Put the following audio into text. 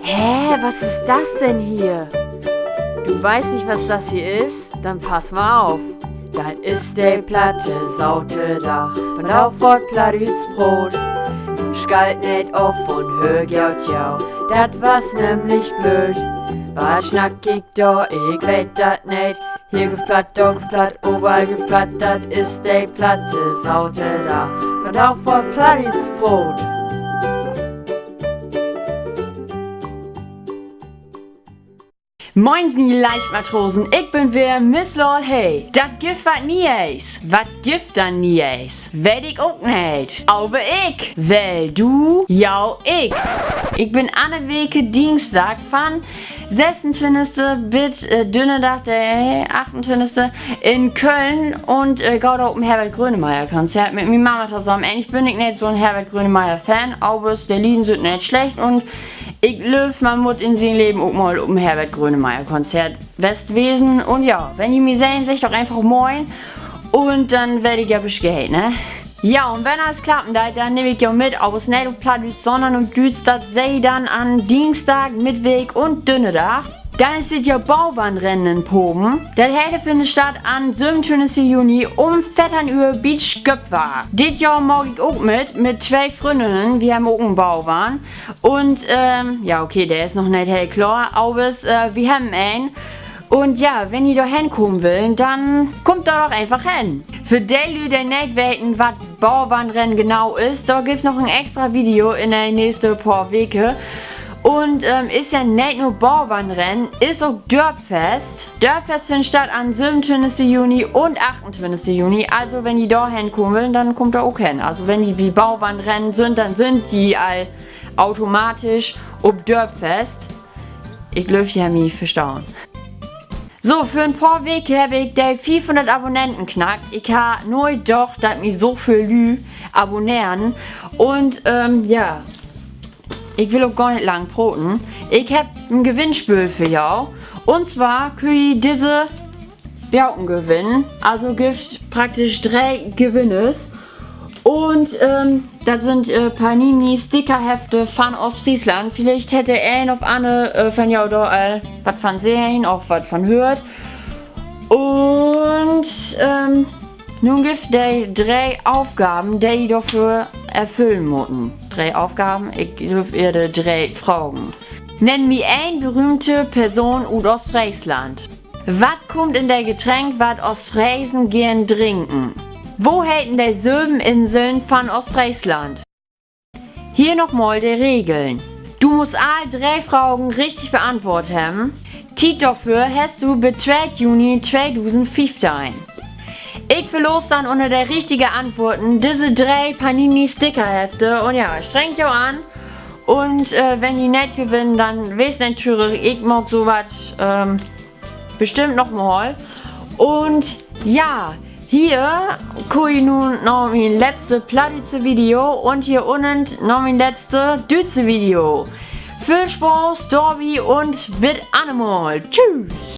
Hä, was ist das denn hier? Du weißt nicht, was das hier ist? Dann pass mal auf. Das ist der platte Sautedach von Aufwort Platütsbrot. Nun schalt nicht auf und hör jau jau, dat was nämlich blöd. Was schnack ich da, ich weet dat nicht. Hier geflatt, da geflatt, überall geflatt, dat ist der platte Sautedach von Aufwort Platütsbrot. Moinsen, die Leichtmatrosen, ich bin wer Miss Lord Hey. Dat Gift wat nie eis. Wat Gift dann nie eis? Weet ich auch nicht. Aber ich. Weil du, ja ich. Ich bin Anne Weke Dienstag von 26. bis Dünnerdag, der 28. in Köln und geht auf dem Herbert Grönemeyer Konzert mit mir Mama zusammen. Eigentlich bin ich nicht so ein Herbert Grönemeyer Fan, aber der Lieden sind nicht schlecht und ich löf man muss in sein Leben auch mal um Herbert Grönemeyer Konzert Westwesen. Und ja, wenn ihr mich sehen, sagt doch einfach moin. Und dann werde ich ja beschgehen, ne? Ja, und wenn alles klappen dann nehme ich ja mit, aber es nicht auf Plattdeutsch, sondern auf Deutsch, das sei dann an Dienstag, Mittwoch und Dünnerdag. Dann ist das ja Baubahnrennen in Poben. Das heute findet statt am 27. Juni um Vetternühr Beach Göpwa. Dieses Jahr mag ich auch mit 2 Freundinnen. Wir haben auch einen Bauwahn. Und, ja, okay, der ist noch nicht hell klar, aber wir haben einen. Und ja, wenn ihr da hinkommen wollt, dann kommt da doch einfach hin. Für die Leute, die nicht wissen, was Baubahnrennen genau ist, da gibt es noch ein extra Video in den nächsten paar Wochen. Und ist ja nicht nur Baubahnrennen, ist auch Dörpfest. Dörpfest findet statt am 27. Juni und 28. Juni. Also wenn die da hinkommen wollen, dann kommt da auch hin. Also wenn die wie Baubahnrennen sind, dann sind die all automatisch ob Dörpfest. Ich glaube, ich habe mich verstanden. So, für ein paar Wochen habe ich die 500 Abonnenten knackt. Ich habe nur doch, dass mich so viele Leute abonnieren. Und ja, ich will auch gar nicht lang broten. Ich habe ein Gewinnspiel für jou. Und zwar könnt ihr diese Bjauken gewinnen. Also gibt praktisch 3 Gewinnes. Und das sind Panini Stickerhefte von Ostfriesland. Vielleicht hätte er noch eine von jou da was von sehen, auch was von hört. Und nun gibt es 3 Aufgaben, die ihr dafür erfüllen müssen. 3 Aufgaben, ich dürfe ihr 3 Fragen. Nenn mir eine berühmte Person aus Ostfriesland. Was kommt in der Getränk, was Ostfriesen gern trinken? Wo hätten die Söbeninseln von Ostfriesland? Hier nochmal die Regeln. Du musst alle 3 Fragen richtig beantwortet haben. Zeit dafür hast du bis 2. Juni 2015. Ich verlose dann unter der richtigen Antworten diese 3 Panini Stickerhefte und ja, strengt euch an. Und wenn die nicht gewinnen, dann wisst natürlich, ich mag sowas bestimmt nochmal. Und ja, hier gucke ich nun noch mein letztes plattdeutsche Video und hier unten noch mein letztes deutsche Video. Viel Spaß, Dorby und bis einmal. Tschüss!